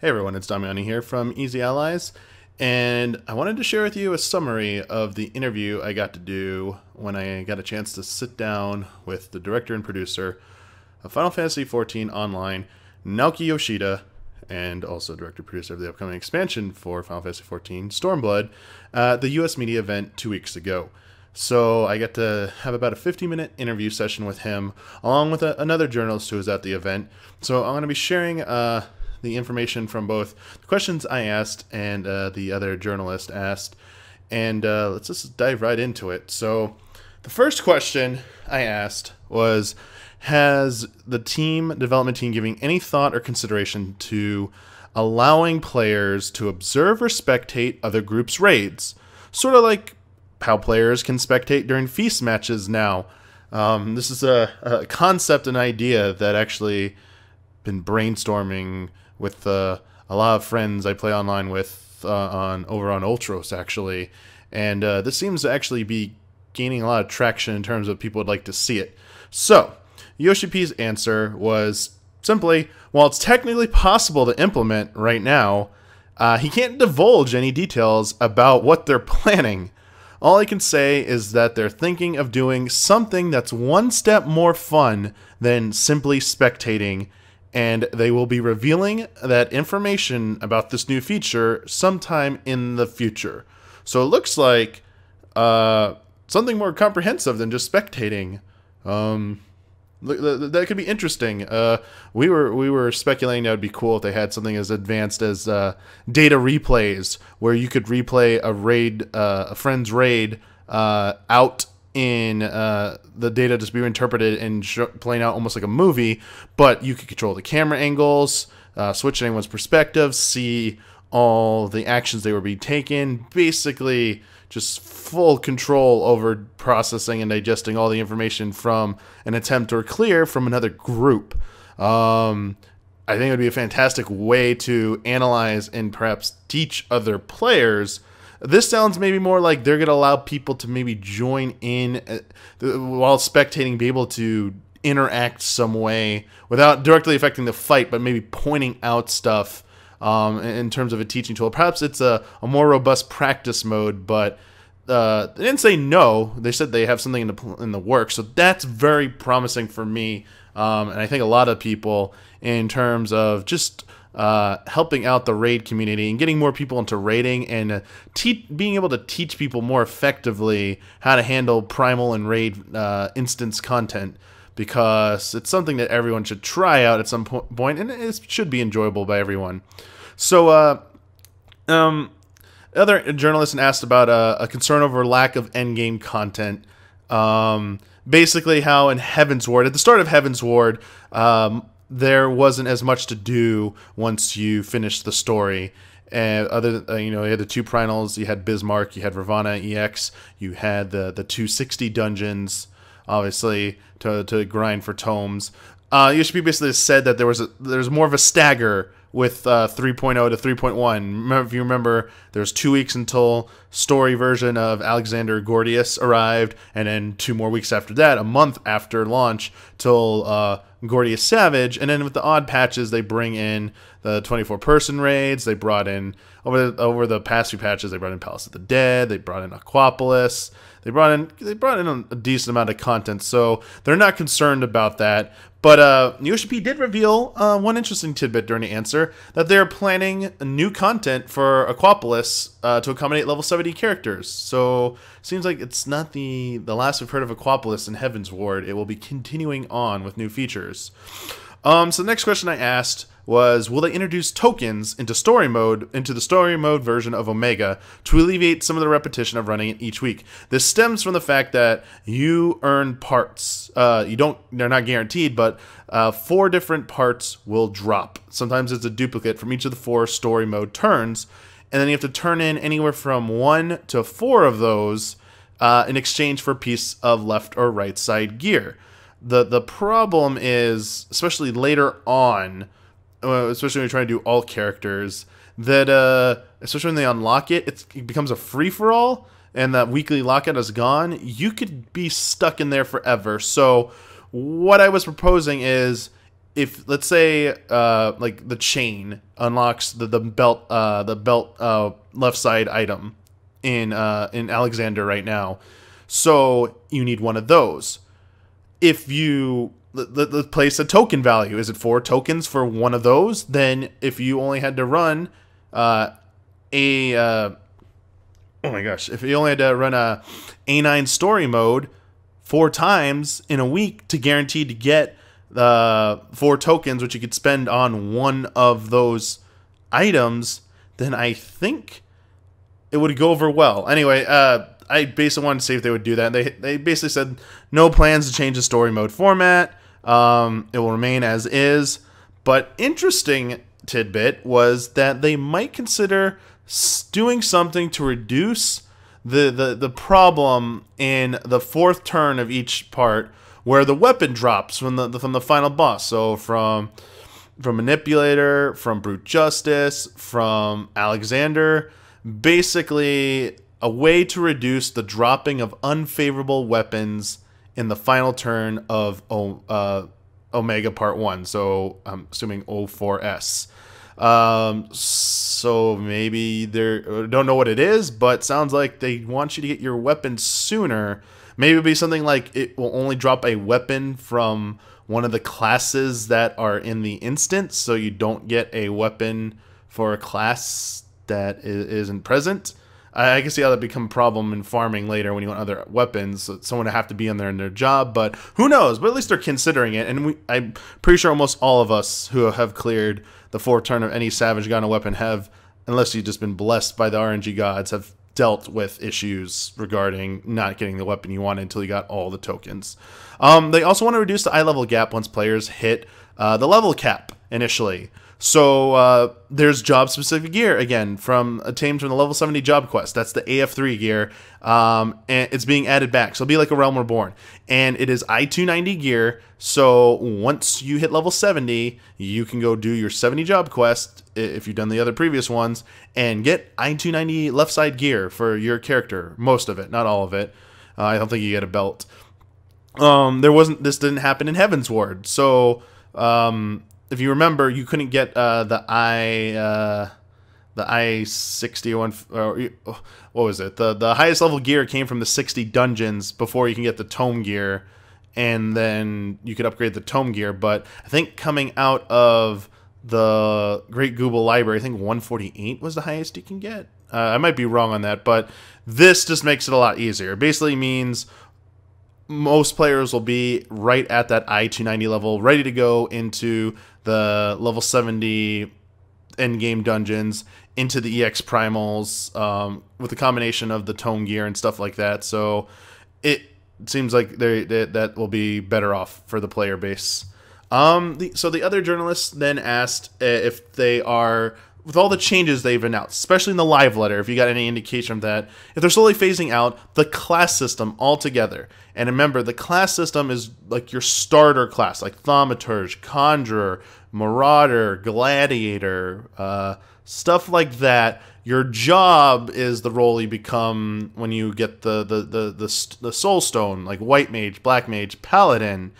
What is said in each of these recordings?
Hey everyone, it's Damiani here from Easy Allies, and I wanted to share with you a summary of the interview I got to do when I got a chance to sit down with the director and producer of Final Fantasy XIV Online, Naoki Yoshida, and also director-producer of the upcoming expansion for Final Fantasy XIV, Stormblood, at the US media event 2 weeks ago. So I got to have about a 50-minute interview session with him, along with another journalist who was at the event. So I'm going to be sharing the information from both the questions I asked and the other journalist asked. And let's just dive right into it. So the first question I asked was, has the development team giving any thought or consideration to allowing players to observe or spectate other groups' raids? Sort of like how players can spectate during feast matches now. This is a concept and idea that actually been brainstorming with a lot of friends I play online with over on Ultros, actually. And this seems to actually be gaining a lot of traction in terms of people would like to see it. So, YoshiP's answer was simply, while it's technically possible to implement right now, he can't divulge any details about what they're planning. All I can say is that they're thinking of doing something that's one step more fun than simply spectating, and they will be revealing that information about this new feature sometime in the future. So it looks like something more comprehensive than just spectating. That could be interesting. We were speculating that would be cool if they had something as advanced as data replays, where you could replay a friend's raid out in the data just be interpreted and playing out almost like a movie, but you could control the camera angles, switch anyone's perspective, see all the actions they were being taken, basically just full control over processing and digesting all the information from an attempt or clear from another group. I think it would be a fantastic way to analyze and perhaps teach other players. This sounds maybe more like they're going to allow people to maybe join in while spectating, be able to interact some way without directly affecting the fight, but maybe pointing out stuff in terms of a teaching tool. Perhaps it's a more robust practice mode, but they didn't say no. They said they have something in the works, so that's very promising for me, and I think a lot of people in terms of just helping out the raid community and getting more people into raiding and being able to teach people more effectively how to handle primal and raid instance content, because it's something that everyone should try out at some point, and it should be enjoyable by everyone. So, other journalist asked about a concern over lack of endgame content. Basically, how in Heaven's Ward, at the start of Heaven's Ward, there wasn't as much to do once you finished the story. And you had the two primals, you had Bismarck, you had Ravana EX, you had the 260 dungeons, obviously, to grind for tomes. YoshiP basically said that there's more of a stagger with 3.0 to 3.1. If you remember, there's 2 weeks until story version of Alexander Gordius arrived, and then 2 more weeks after that, a month after launch, till Gordius Savage. And then with the odd patches, they bring in the 24-person raids. They brought in, over the past few patches, they brought in Palace of the Dead. They brought in Aquapolis. They brought in a decent amount of content, so they're not concerned about that. But YoshiP did reveal one interesting tidbit during the answer, that they're planning new content for Aquapolis to accommodate level 70 characters. So seems like it's not the last we've heard of Aquapolis in Heaven's Ward. It will be continuing on with new features. So the next question I asked was, will they introduce tokens into the story mode version of Omega to alleviate some of the repetition of running it each week? This stems from the fact that you earn parts. They're not guaranteed, but 4 different parts will drop. Sometimes it's a duplicate from each of the 4 story mode turns, and then you have to turn in anywhere from 1 to 4 of those in exchange for a piece of left or right side gear. The problem is, especially later on, especially when you're trying to do all characters, that especially when they unlock it, it becomes a free-for-all, and that weekly lockout is gone. You could be stuck in there forever. So what I was proposing is, if let's say like the chain unlocks the belt left side item in Alexander right now, so you need one of those. If you let's place a token value, is it 4 tokens for one of those? Then if you only had to run oh my gosh, if you only had to run a A9 story mode 4 times in a week to guarantee to get 4 tokens, which you could spend on one of those items, then I think it would go over well. Anyway, I basically wanted to see if they would do that. They basically said no plans to change the story mode format. It will remain as is. But interesting tidbit was that they might consider doing something to reduce the problem in the 4th turn of each part, where the weapon drops from the final boss. So from Manipulator, from Brute Justice, from Alexander, basically a way to reduce the dropping of unfavorable weapons in the final turn of Omega Part 1. So I'm assuming O4S. So maybe don't know what it is, but sounds like they want you to get your weapon sooner. Maybe it'll be something like it will only drop a weapon from one of the classes that are in the instance, so you don't get a weapon for a class that isn't present. I can see how that become a problem in farming later when you want other weapons. So someone would have to be in there in their job, but who knows? But at least they're considering it, and I'm pretty sure almost all of us who have cleared the 4th turn of any Savage Gun weapon have, unless you've just been blessed by the RNG gods, have dealt with issues regarding not getting the weapon you wanted until you got all the tokens. They also want to reduce the eye level gap once players hit the level cap initially. So there's job-specific gear, again, obtained from the level 70 job quest. That's the AF3 gear, and it's being added back. So it'll be like a Realm Reborn. And it is I-290 gear, so once you hit level 70, you can go do your 70 job quest, if you've done the other previous ones, and get I-290 left side gear for your character. Most of it, not all of it. I don't think you get a belt. This didn't happen in Heaven's Ward, so if you remember, you couldn't get the I-60 or what was it? The highest level gear came from the 60 dungeons before you can get the tome gear, and then you could upgrade the tome gear. But I think coming out of the Great Google Library, I think 148 was the highest you can get. I might be wrong on that, but this just makes it a lot easier. It basically means most players will be right at that I-290 level, ready to go into the level 70 endgame dungeons, into the EX primals, with a combination of the tome gear and stuff like that. So it seems like that will be better off for the player base. So the other journalists then asked if they are, with all the changes they've announced, especially in the live letter, if you got any indication of that, if they're slowly phasing out the class system altogether. And remember, the class system is like your starter class, like Thaumaturge, Conjurer, Marauder, Gladiator, stuff like that. Your job is the role you become when you get the Soul Stone, like White Mage, Black Mage, Paladin.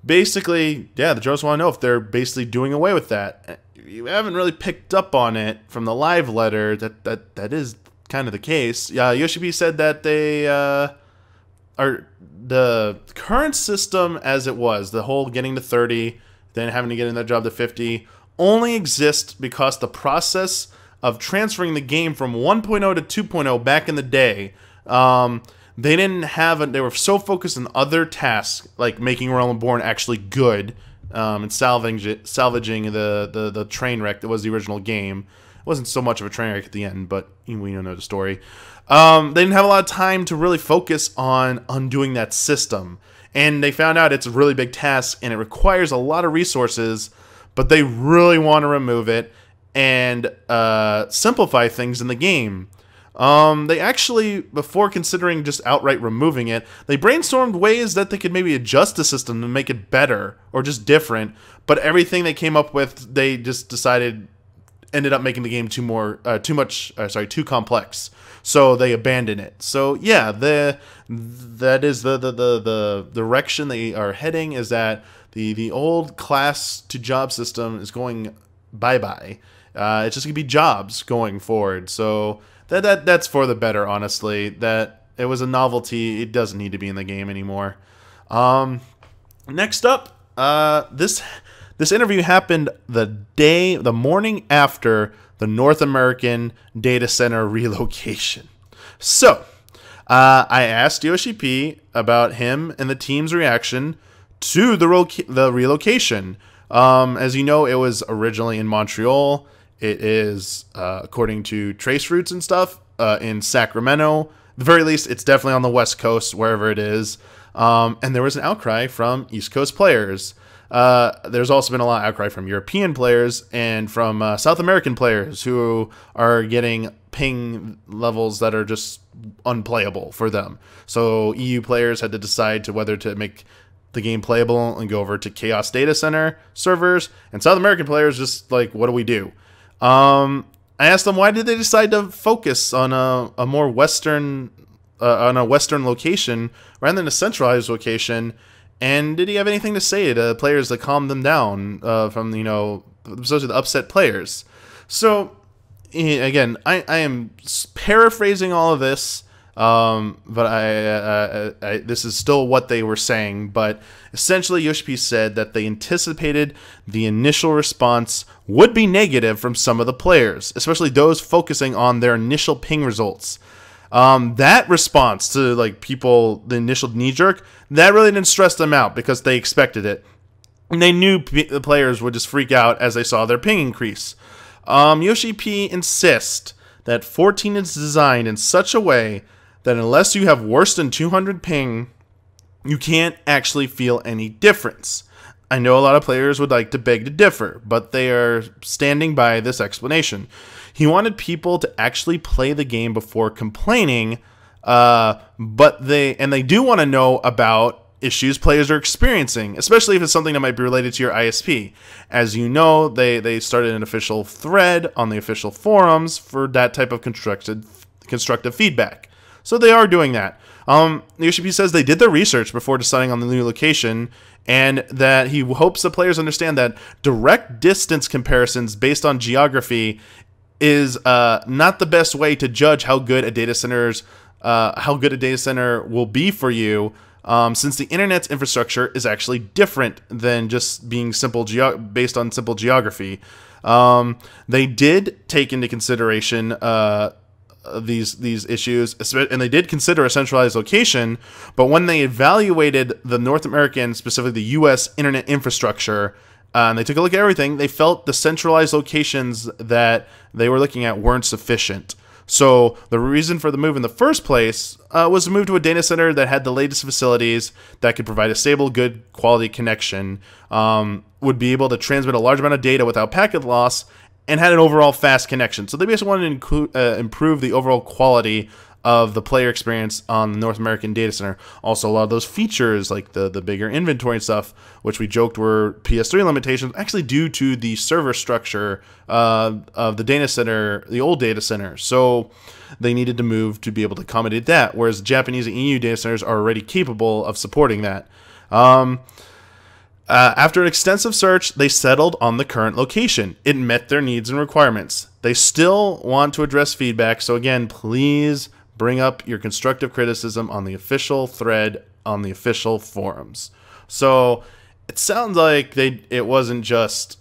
Basically, yeah, the journalists want to know if they're basically doing away with that. You haven't really picked up on it from the live letter that is kind of the case. YoshiP said that they are the current system as it was, the whole getting to 30, then having to get in that job to 50, only exists because the process of transferring the game from 1.0 to 2.0 back in the day, they didn't have they were so focused on other tasks, like making Realm Reborn actually good, and salvaging the train wreck that was the original game. It wasn't so much of a train wreck at the end, but we know the story. They didn't have a lot of time to really focus on undoing that system. And they found out it's a really big task, and it requires a lot of resources, but they really want to remove it and simplify things in the game. They actually, before considering just outright removing it, they brainstormed ways that they could maybe adjust the system to make it better or just different, but everything they came up with, they just ended up making the game too complex. So they abandoned it. So yeah, that is the direction they are heading, is that The old class to job system is going bye-bye. It's just gonna be jobs going forward. So that's for the better, honestly. That it was a novelty. It doesn't need to be in the game anymore. Next up, this interview happened the morning after the North American data center relocation. So, I asked YoshiP about him and the team's reaction to the relocation. As you know, it was originally in Montreal. It is, according to trace routes and stuff, in Sacramento. At the very least, it's definitely on the West Coast, wherever it is. And there was an outcry from East Coast players. There's also been a lot of outcry from European players and from South American players who are getting ping levels that are just unplayable for them. So EU players had to decide to whether to make the game playable and go over to Chaos Data Center servers, and South American players just like, what do we do? I asked them, why did they decide to focus on a more western location rather than a centralized location? And did he have anything to say to players to calm them down from, especially the upset players? So, again, I am paraphrasing all of this, but this is still what they were saying. But essentially, YoshiP said that they anticipated the initial response would be negative from some of the players, especially those focusing on their initial ping results. That response to the initial knee jerk, that really didn't stress them out because they expected it. And they knew the players would just freak out as they saw their ping increase. YoshiP insists that 14 is designed in such a way that unless you have worse than 200 ping, you can't actually feel any difference. I know a lot of players would like to beg to differ, but they are standing by this explanation. He wanted people to actually play the game before complaining, but they do want to know about issues players are experiencing, especially if it's something that might be related to your ISP. As you know, they started an official thread on the official forums for that type of constructive feedback. So they are doing that. YoshiP says they did their research before deciding on the new location, and that he hopes the players understand that direct distance comparisons based on geography is not the best way to judge how good a data center will be for you, since the internet's infrastructure is actually different than just being based on simple geography. They did take into consideration these issues, and they did consider a centralized location, but when they evaluated the North American, specifically the U.S. internet infrastructure, and they took a look at everything, they felt the centralized locations that they were looking at weren't sufficient. So the reason for the move in the first place was to move to a data center that had the latest facilities, that could provide a stable, good quality connection, would be able to transmit a large amount of data without packet loss, and had an overall fast connection. So they basically wanted to improve the overall quality of the player experience on the North American data center. Also, a lot of those features, like the bigger inventory and stuff, which we joked were PS3 limitations, actually due to the server structure of the data center, the old data center. So they needed to move to be able to accommodate that, whereas Japanese and EU data centers are already capable of supporting that. After an extensive search, they settled on the current location. It met their needs and requirements. They still want to address feedback, so again, please bring up your constructive criticism on the official thread on the official forums. So it sounds like it wasn't just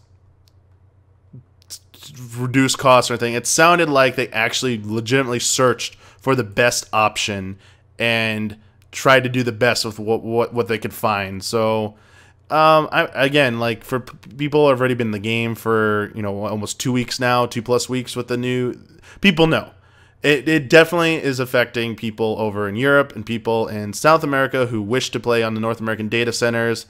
reduce costs or anything. It sounded like they actually legitimately searched for the best option and tried to do the best with what they could find. So again, like, for people who have already been in the game for, almost 2 weeks now, 2+ weeks with the new, people know. It definitely is affecting people over in Europe and people in South America who wish to play on the North American data centers.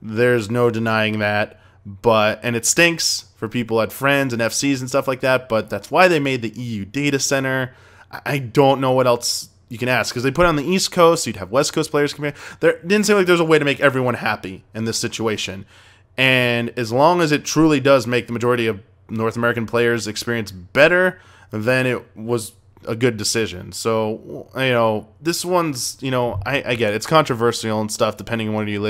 There's no denying that. And it stinks for people at Friends and FCs and stuff like that, but that's why they made the EU data center. I don't know what else you can ask, because they put it on the East Coast, so you'd have West Coast players come here. There didn't seem like there's a way to make everyone happy in this situation. And as long as it truly does make the majority of North American players experience better, then it was a good decision. So, you know, this one's, you know, I get it. It's controversial and stuff depending on where you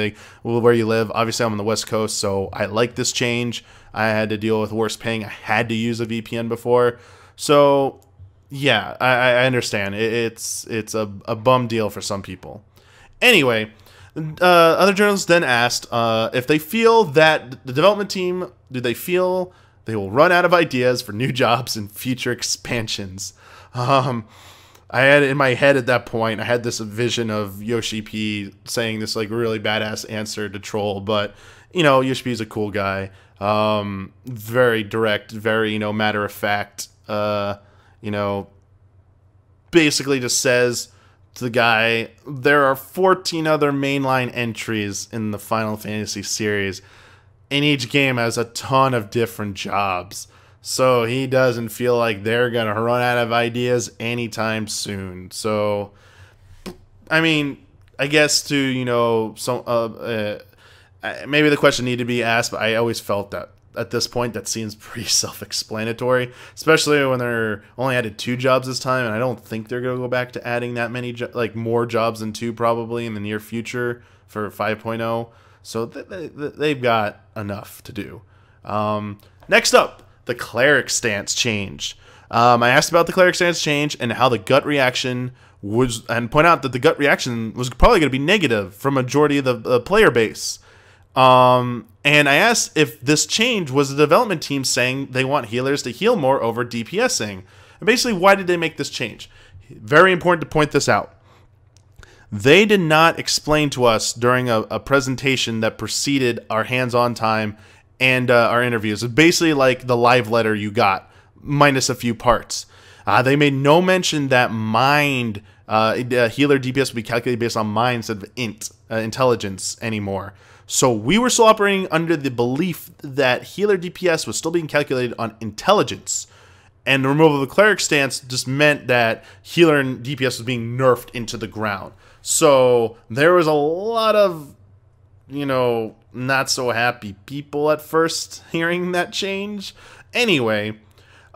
live. Obviously, I'm on the West Coast, so I like this change. I had to deal with worse ping. I had to use a VPN before. So, yeah, I understand. It's a bum deal for some people. Anyway, other journalists then asked if they feel that the development team, do they feel they will run out of ideas for new jobs and future expansions? I had in my head at that point, I had this vision of YoshiP saying this like really badass answer to Troll, but you know, YoshiP is a cool guy, very direct, very, you know, matter of fact, you know, basically just says to the guy, there are 14 other mainline entries in the Final Fantasy series, and each game has a ton of different jobs. So he doesn't feel like they're going to run out of ideas anytime soon. So, I mean, I guess to, you know, maybe the question needed to be asked, but I always felt that at this point that seems pretty self-explanatory, especially when they're only added 2 jobs this time, and I don't think they're going to go back to adding that many, like more jobs than 2 probably in the near future for 5.0. So they've got enough to do. Next up, the Cleric Stance change. I asked about the Cleric Stance change and how the gut reaction was, and point out that the gut reaction was probably going to be negative for majority of the player base. And I asked if this change was the development team saying they want healers to heal more over DPSing. And basically, why did they make this change? Very important to point this out. They did not explain to us during a presentation that preceded our hands-on time and our interviews. It's basically like the live letter you got, minus a few parts. They made no mention that mind, healer DPS would be calculated based on mind instead of intelligence anymore. So we were still operating under the belief that healer DPS was still being calculated on intelligence. And the removal of the Cleric Stance just meant that healer and DPS was being nerfed into the ground. So there was a lot of, you know, not so happy people at first hearing that change. Anyway,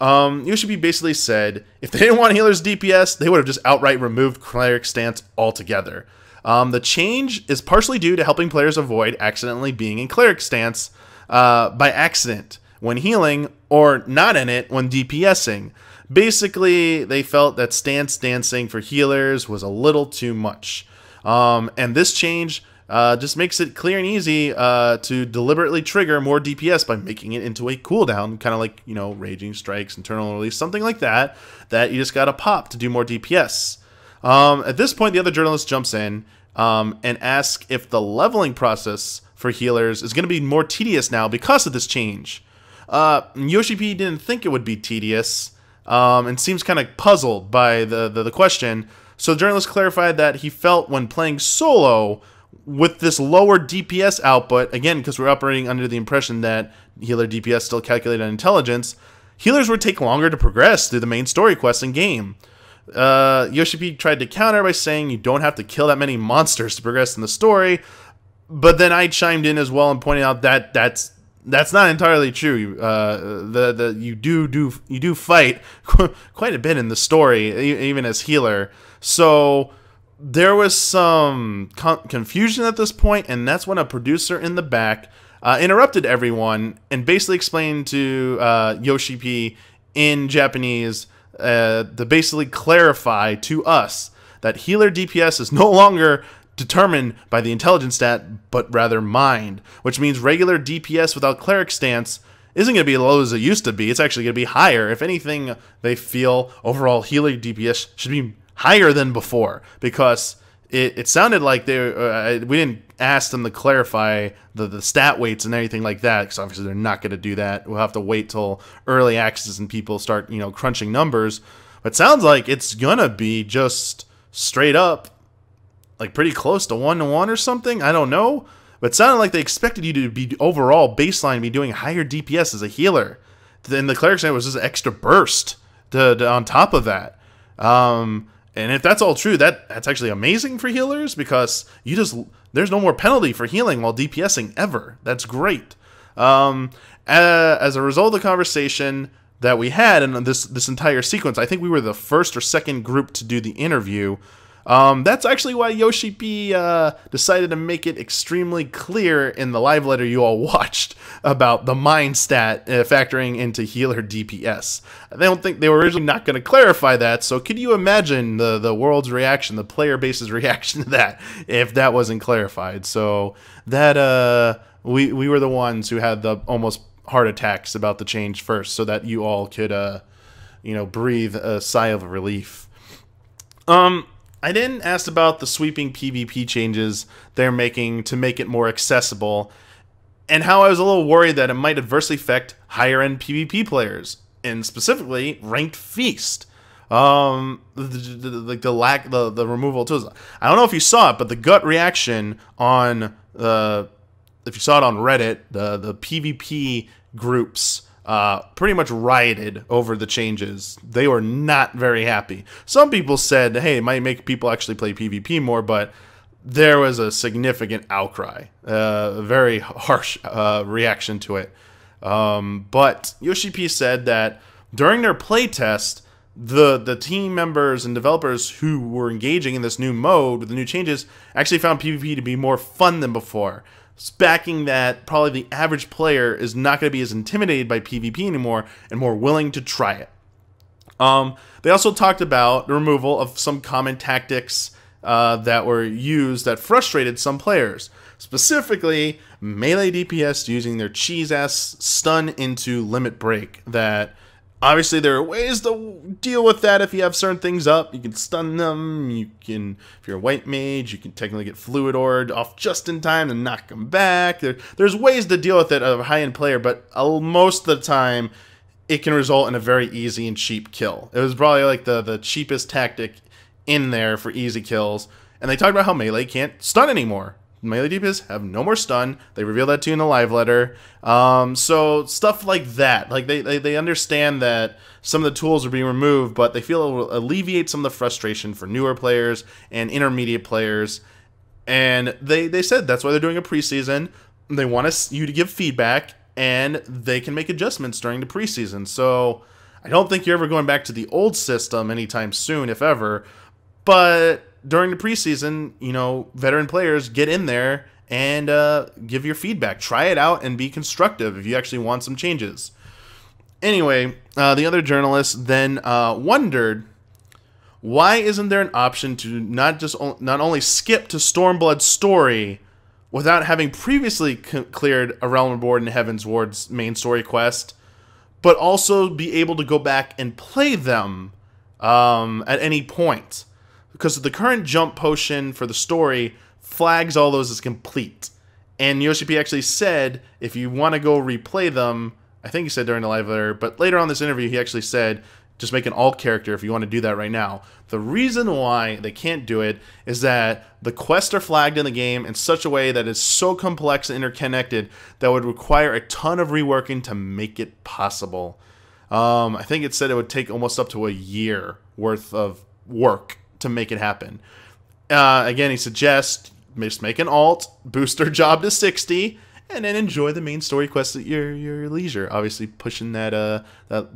YoshiP basically said if they didn't want healers DPS, they would have just outright removed Cleric Stance altogether. The change is partially due to helping players avoid accidentally being in Cleric Stance by accident when healing, or not in it when DPSing. Basically, they felt that stance dancing for healers was a little too much. And this change just makes it clear and easy to deliberately trigger more DPS by making it into a cooldown, kind of like, you know, Raging Strikes, Internal Release, something like that, that you just got to pop to do more DPS. At this point, the other journalist jumps in and asks if the leveling process for healers is going to be more tedious now because of this change. YoshiP didn't think it would be tedious, and seems kind of puzzled by the question. So the journalist clarified that he felt when playing solo with this lower DPS output, again, because we're operating under the impression that healer DPS still calculated on intelligence, healers would take longer to progress through the main story quests in game. YoshiP tried to counter by saying you don't have to kill that many monsters to progress in the story, but then I chimed in as well and pointed out that that's not entirely true. You do fight quite a bit in the story, even as healer. So there was some confusion at this point, and that's when a producer in the back interrupted everyone and basically explained to YoshiP in Japanese to basically clarify to us that healer DPS is no longer determined by the intelligence stat, but rather mind, which means regular DPS without Cleric Stance isn't going to be as low as it used to be. It's actually going to be higher. If anything, they feel overall healer DPS should be higher than before, because it sounded like we didn't ask them to clarify the stat weights and everything like that, because obviously they're not going to do that. We'll have to wait till early access and people start, you know, crunching numbers. But it sounds like it's going to be just straight up, like pretty close to 1-to-1 or something. I don't know. But it sounded like they expected you to be overall baseline, be doing higher DPS as a healer. Then the Cleric Stance was just an extra burst on top of that. And if that's all true, that's actually amazing for healers, because there's no more penalty for healing while DPSing ever. That's great. As a result of the conversation, that we had in this entire sequence. I think we were the first or second group to do the interview. That's actually why YoshiP decided to make it extremely clear in the live letter you all watched about the mind stat factoring into healer DPS. I don't think they were originally not going to clarify that, so could you imagine the world's reaction, the player base's reaction to that, if that wasn't clarified? So that we were the ones who had the almost heart attacks about the change first, so that you all could breathe a sigh of relief. I didn't ask about the sweeping PvP changes they're making to make it more accessible, and how I was a little worried that it might adversely affect higher-end PvP players, and specifically Ranked Feast. The removal of tools. I don't know if you saw it, but the gut reaction on if you saw it on Reddit, the PvP groups pretty much rioted over the changes. They were not very happy. Some people said, hey, it might make people actually play PvP more, but there was a significant outcry, a very harsh reaction to it. But YoshiP said that during their playtest, the team members and developers who were engaging in this new mode with the new changes actually found PvP to be more fun than before, backing that probably the average player is not going to be as intimidated by PvP anymore and more willing to try it. They also talked about the removal of some common tactics that were used that frustrated some players. Specifically, melee DPS using their cheese-ass stun into limit break. That obviously there are ways to deal with that if you have certain things up. You can stun them, you can, if you're a white mage, you can technically get fluid orbed off just in time to knock them back. There's ways to deal with it of a high-end player, but most of the time it can result in a very easy and cheap kill. It was probably like the cheapest tactic in there for easy kills. And they talked about how melee can't stun anymore. Melee DPS have no more stun. They revealed that to you in the live letter. So stuff like that. Like they understand that some of the tools are being removed, but they feel it will alleviate some of the frustration for newer players and intermediate players. And they said that's why they're doing a preseason. They want you to give feedback, and they can make adjustments during the preseason. So I don't think you're ever going back to the old system anytime soon, if ever. But during the preseason, veteran players get in there and give your feedback. Try it out and be constructive if you actually want some changes. Anyway, the other journalist then wondered, why isn't there an option to not only skip to Stormblood's story without having previously cleared A Realm Reborn and Heaven's Ward's main story quest, but also be able to go back and play them at any point? Because the current jump potion for the story flags all those as complete. And YoshiP actually said, if you want to go replay them, I think he said during the live letter, but later on this interview, he actually said, just make an alt character if you want to do that right now. The reason why they can't do it is that the quests are flagged in the game in such a way that is so complex and interconnected that would require a ton of reworking to make it possible. I think it said it would take almost up to a year worth of work to make it happen. Again, he suggests just make an alt, boost their job to 60, and then enjoy the main story quest at your leisure. Obviously, pushing that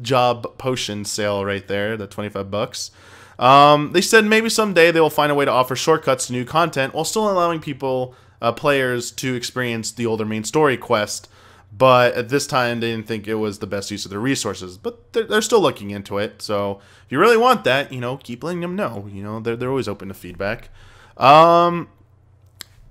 job potion sale right there, the $25. They said maybe someday they will find a way to offer shortcuts to new content while still allowing people, players, to experience the older main story quest. But at this time, they didn't think it was the best use of their resources. But they're still looking into it. So if you really want that, keep letting them know. They're always open to feedback.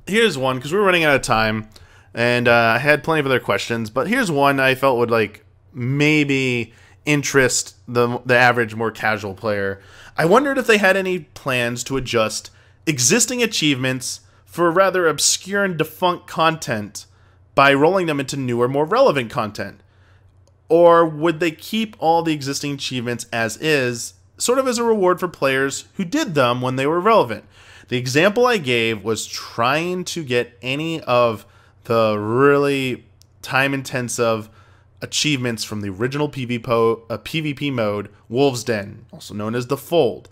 Here's one, because we're running out of time. And I had plenty of other questions. But here's one I felt would maybe interest the average, more casual player. I wondered if they had any plans to adjust existing achievements for rather obscure and defunct content by rolling them into newer, more relevant content. Or would they keep all the existing achievements as is, sort of as a reward for players who did them when they were relevant? The example I gave was trying to get any of the really time-intensive achievements from the original PvP mode, Wolf's Den, also known as the Fold.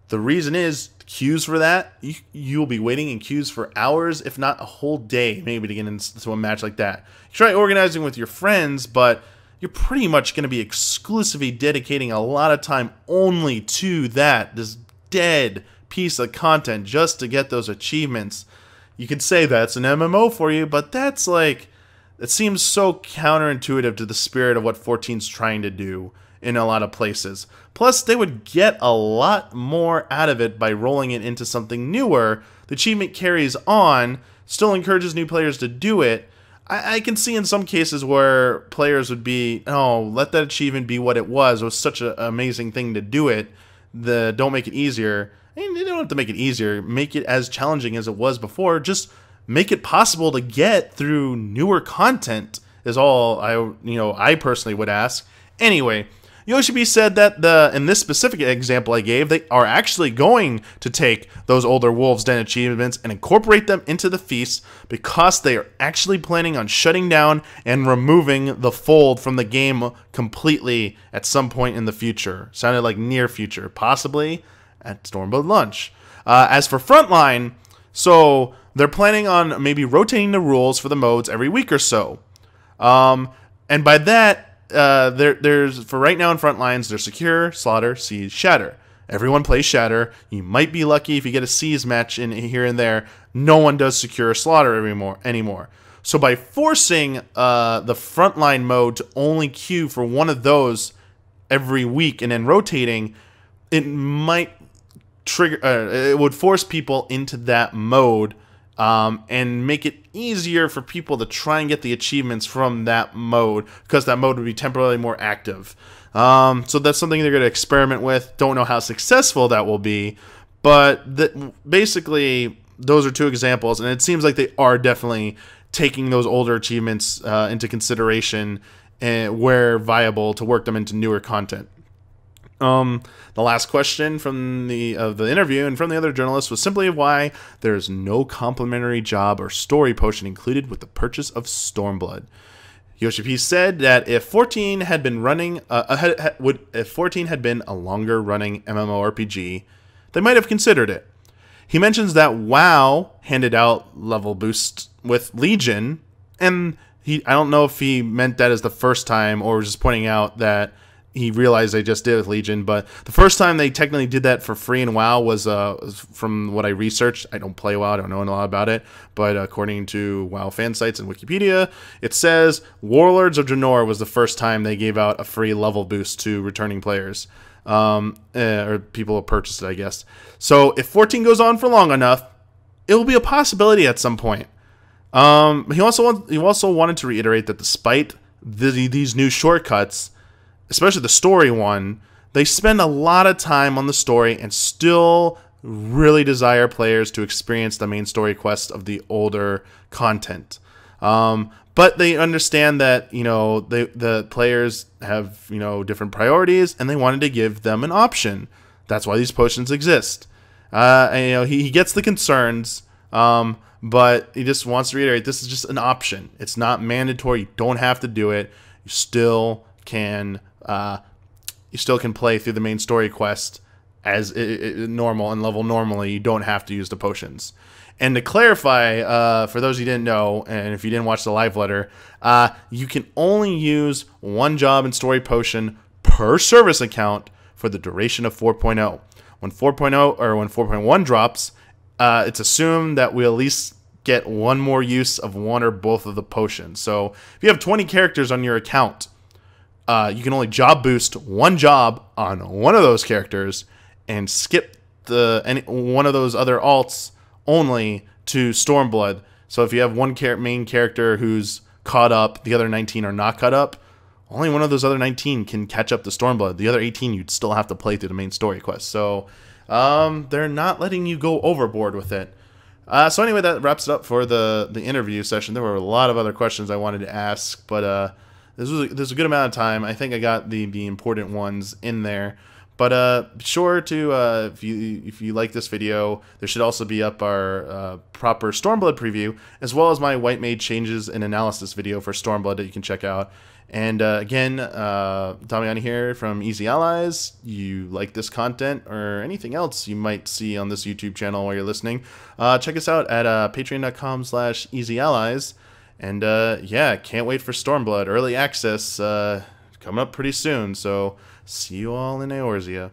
The reason is, queues for that, you'll be waiting in queues for hours, if not a whole day, maybe, to get into a match like that. You try organizing with your friends, but you're pretty much going to be exclusively dedicating a lot of time only to this dead piece of content just to get those achievements. You could say that's an MMO for you, but that's like, it seems so counterintuitive to the spirit of what 14's trying to do in a lot of places. Plus, they would get a lot more out of it by rolling it into something newer. The achievement carries on, still encourages new players to do it. I can see in some cases where players would be, oh, let that achievement be what it was. It was such an amazing thing to do it. Don't make it easier. And they don't have to make it easier. Make it as challenging as it was before. Just make it possible to get through newer content is all I personally would ask. Anyway, YoshiP said that in this specific example I gave, they are actually going to take those older Wolves Den achievements and incorporate them into the feast because they are actually planning on shutting down and removing the fold from the game completely at some point in the future. Sounded like near future, possibly at Stormblood launch. As for Frontline, so they're planning on maybe rotating the rules for the modes every week or so. And by that, there's for right now in Frontlines, there's Secure, Slaughter, Siege, Shatter. Everyone plays Shatter. You might be lucky if you get a Siege match in here and there. No one does Secure or Slaughter anymore. So by forcing the Frontline mode to only queue for one of those every week and then rotating, it might trigger. It would force people into that mode. And make it easier for people to try and get the achievements from that mode because that mode would be temporarily more active. So that's something they're going to experiment with. Don't know how successful that will be, but basically those are two examples, and it seems like they are definitely taking those older achievements into consideration where viable to work them into newer content. The last question from the interview and from the other journalist was simply why there is no complimentary job or story potion included with the purchase of Stormblood. YoshiP said that if 14 had been running, if 14 had been a longer running MMORPG, they might have considered it. He mentions that WoW handed out level boosts with Legion, and I don't know if he meant that as the first time or was just pointing out that he realized they just did with Legion, but the first time they technically did that for free in WoW was from what I researched. I don't play WoW, I don't know a lot about it, but according to WoW fan sites and Wikipedia, it says Warlords of Draenor was the first time they gave out a free level boost to returning players, or people who purchased it, I guess. So if 14 goes on for long enough, it will be a possibility at some point. He also wanted to reiterate that despite these new shortcuts, especially the story one, they spend a lot of time on the story and still really desire players to experience the main story quest of the older content. But they understand that, the players have, different priorities, and they wanted to give them an option. That's why these potions exist. And, he gets the concerns, but he just wants to reiterate, this is just an option. It's not mandatory. You don't have to do it. You still can play through the main story quest as normal and level normally. You don't have to use the potions. And to clarify, for those who didn't know, and if you didn't watch the live letter, you can only use one job and story potion per service account for the duration of 4.0. When 4.0 or when 4.1 drops, it's assumed that we'll at least get one more use of one or both of the potions. So if you have 20 characters on your account, you can only job boost one job on one of those characters and skip one of those other alts only to Stormblood. So if you have one main character who's caught up, the other 19 are not caught up, only one of those other 19 can catch up to Stormblood. The other 18 you'd still have to play through the main story quest. So they're not letting you go overboard with it. So anyway, that wraps it up for the interview session. There were a lot of other questions I wanted to ask, but there's a good amount of time. I think I got the important ones in there. But be sure to, if you like this video, there should also be up our proper Stormblood preview, as well as my White Mage changes and analysis video for Stormblood that you can check out. And again, Damiani here from Easy Allies. You like this content or anything else you might see on this YouTube channel while you're listening, check us out at patreon.com/easyallies. And yeah, can't wait for Stormblood. Early access coming up pretty soon. So see you all in Eorzea.